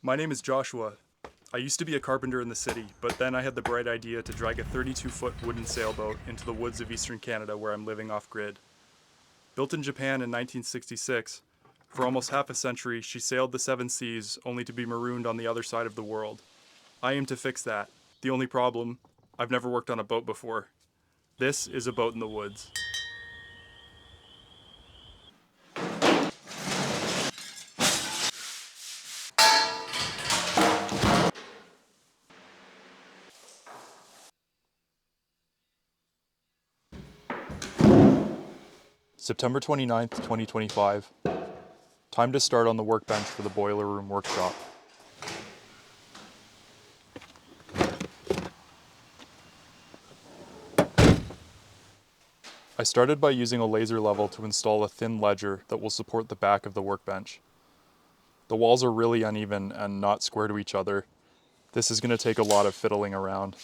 My name is Joshua. I used to be a carpenter in the city, but then I had the bright idea to drag a 32-foot wooden sailboat into the woods of eastern Canada where I'm living off-grid. Built in Japan in 1966, for almost half a century she sailed the seven seas only to be marooned on the other side of the world. I aim to fix that. The only problem, I've never worked on a boat before. This is a boat in the woods. September 29th, 2025. Time to start on the workbench for the boiler room workshop. I started by using a laser level to install a thin ledger that will support the back of the workbench. The walls are really uneven and not square to each other. This is going to take a lot of fiddling around.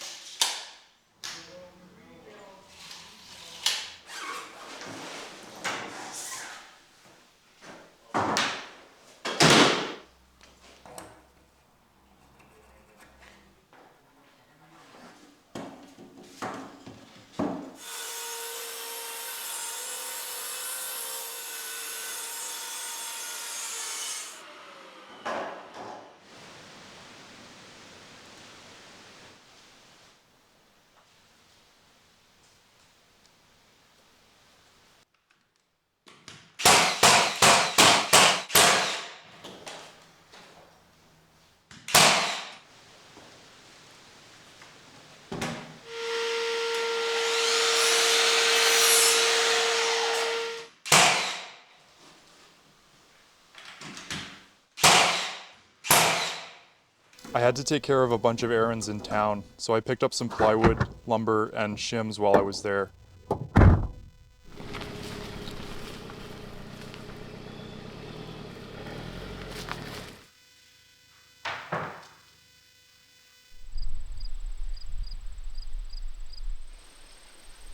I had to take care of a bunch of errands in town, so I picked up some plywood, lumber, and shims while I was there.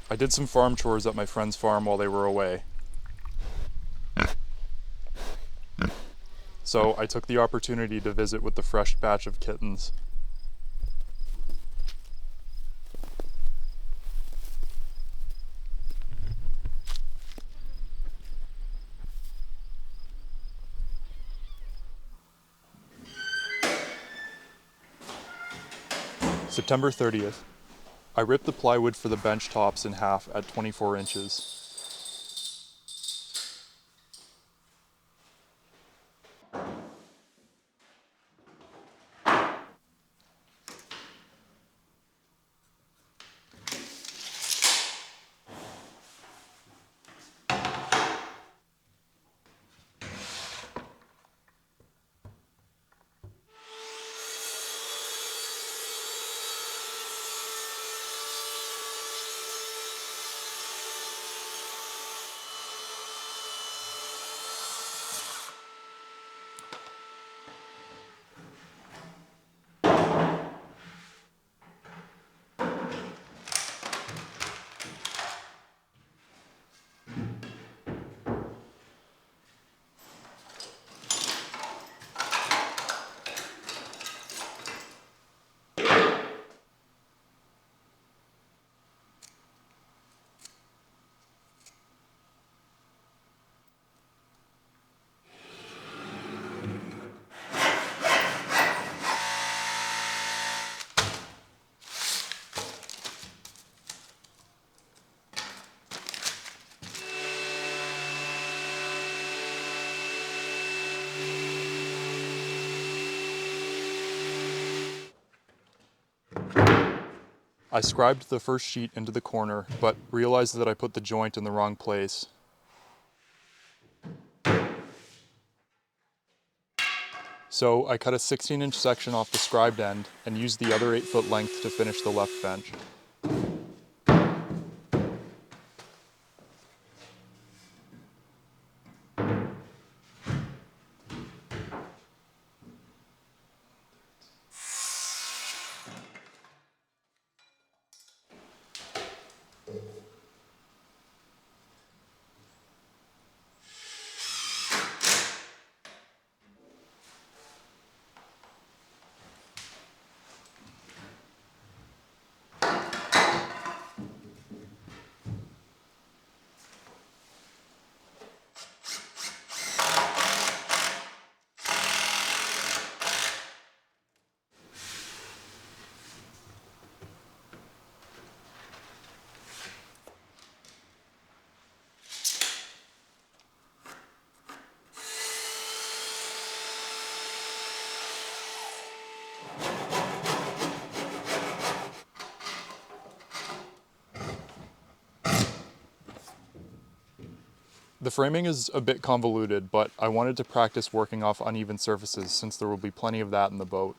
I did some farm chores at my friend's farm while they were away. So I took the opportunity to visit with the fresh batch of kittens. September 30th. I ripped the plywood for the bench tops in half at 24 inches. I scribed the first sheet into the corner, but realized that I put the joint in the wrong place. So I cut a 16-inch section off the scribed end and used the other 8-foot length to finish the left bench. The framing is a bit convoluted, but I wanted to practice working off uneven surfaces since there will be plenty of that in the boat.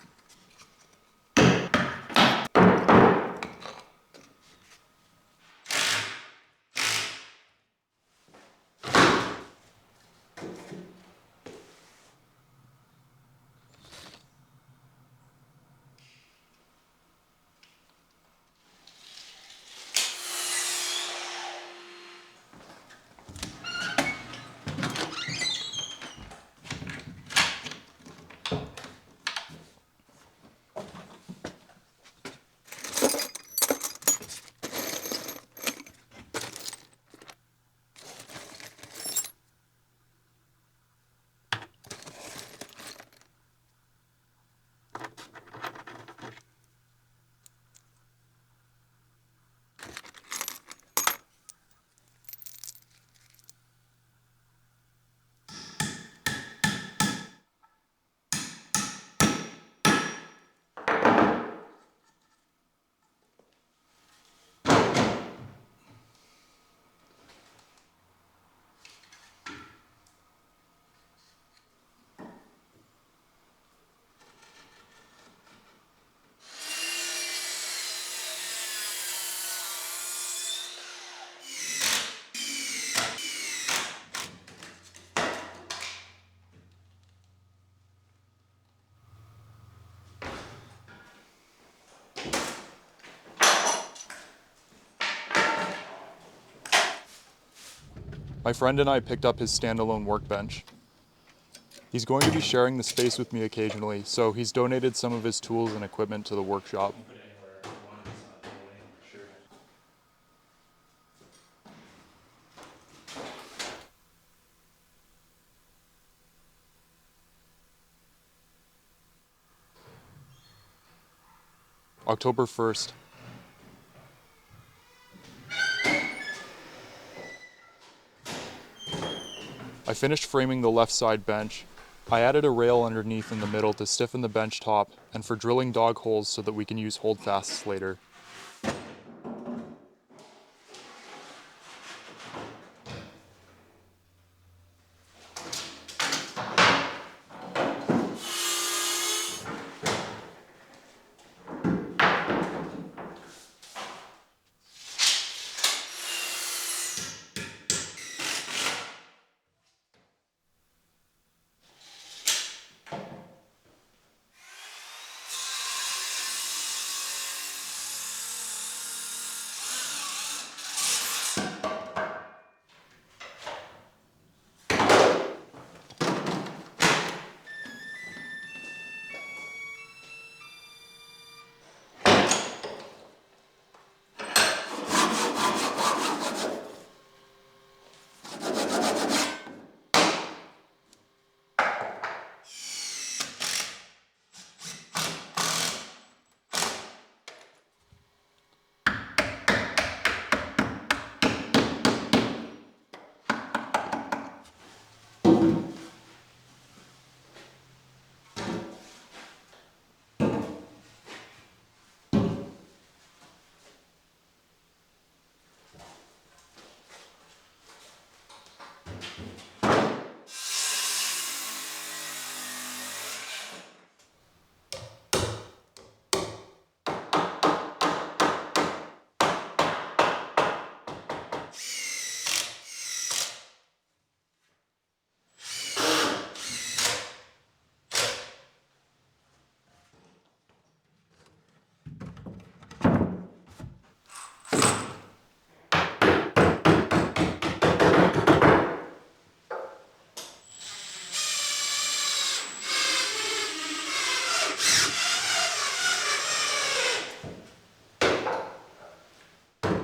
My friend and I picked up his standalone workbench. He's going to be sharing the space with me occasionally, so he's donated some of his tools and equipment to the workshop. October 1st. I finished framing the left side bench. I added a rail underneath in the middle to stiffen the bench top and for drilling dog holes so that we can use holdfasts later.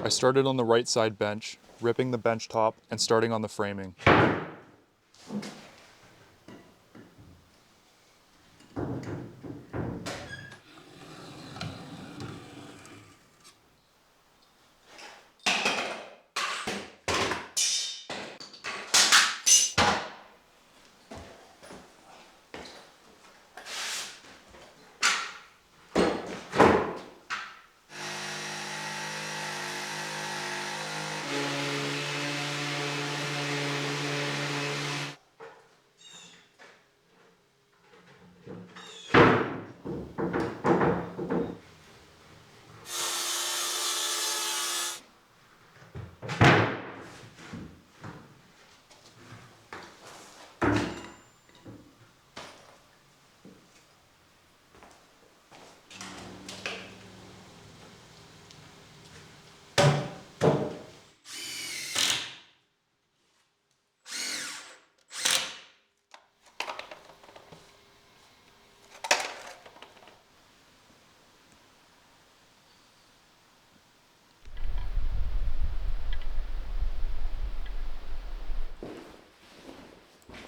I started on the right side bench, ripping the bench top and starting on the framing.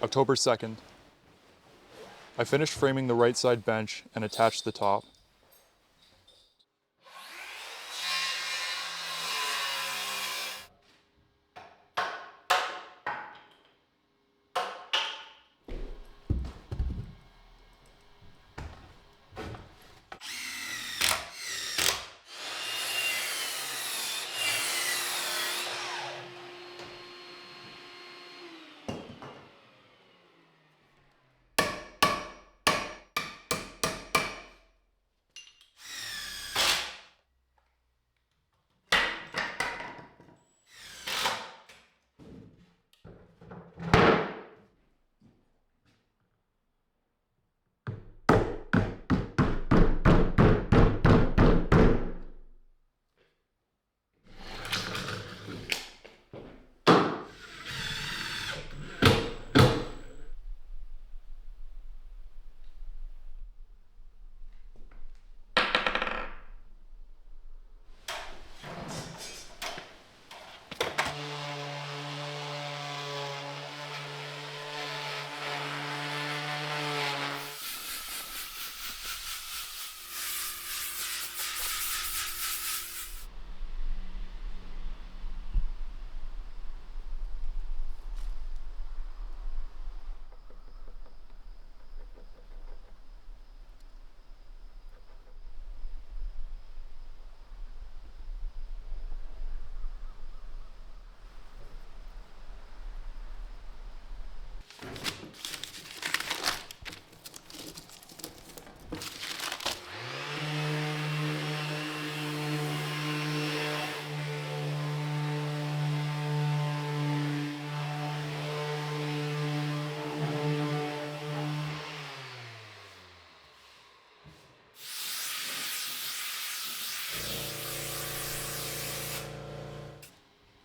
October 2nd. I finished framing the right side bench and attached the top.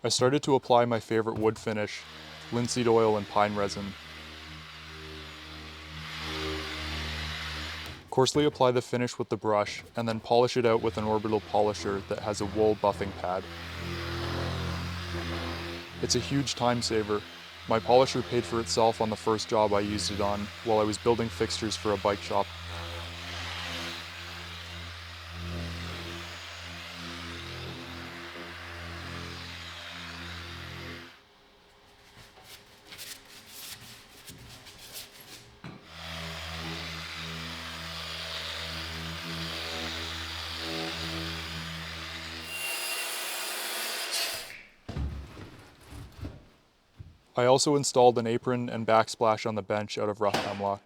I started to apply my favorite wood finish, linseed oil and pine resin. Coarsely apply the finish with the brush and then polish it out with an orbital polisher that has a wool buffing pad. It's a huge time saver. My polisher paid for itself on the first job I used it on while I was building fixtures for a bike shop. I also installed an apron and backsplash on the bench out of rough hemlock.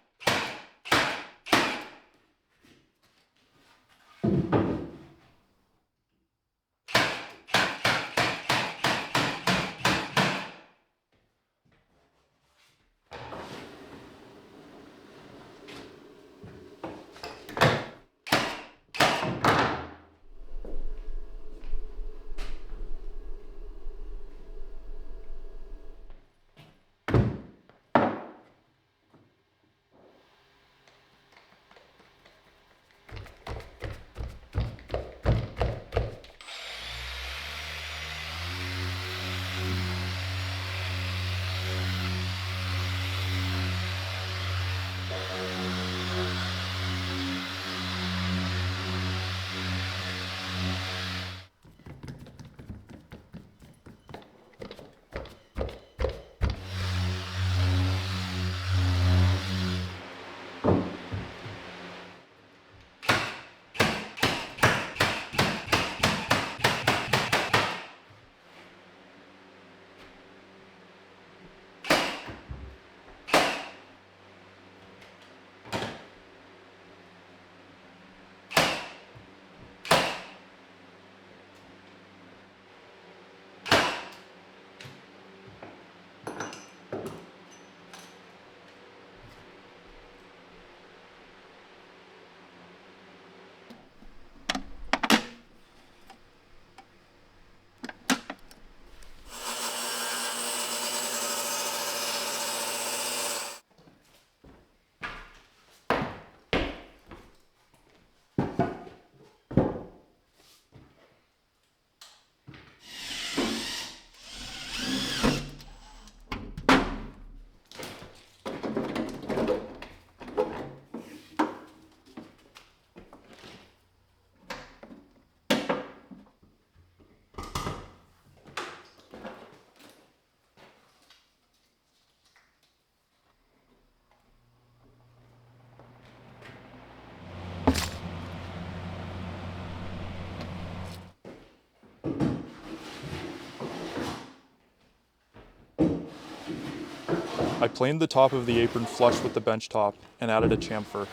I planed the top of the apron flush with the bench top and added a chamfer.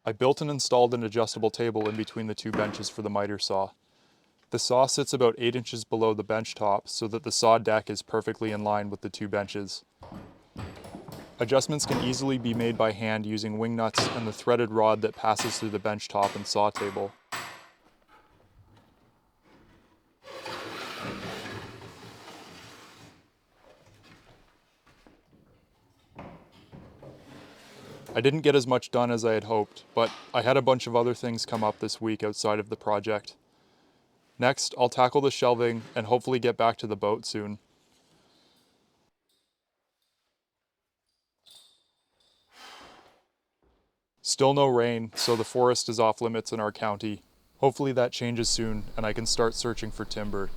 I built and installed an adjustable table in between the two benches for the miter saw. The saw sits about 8 inches below the bench top so that the saw deck is perfectly in line with the two benches. Adjustments can easily be made by hand using wing nuts and the threaded rod that passes through the bench top and saw table. I didn't get as much done as I had hoped, but I had a bunch of other things come up this week outside of the project. Next, I'll tackle the shelving and hopefully get back to the boat soon. Still no rain, so the forest is off limits in our county. Hopefully that changes soon and I can start searching for timber.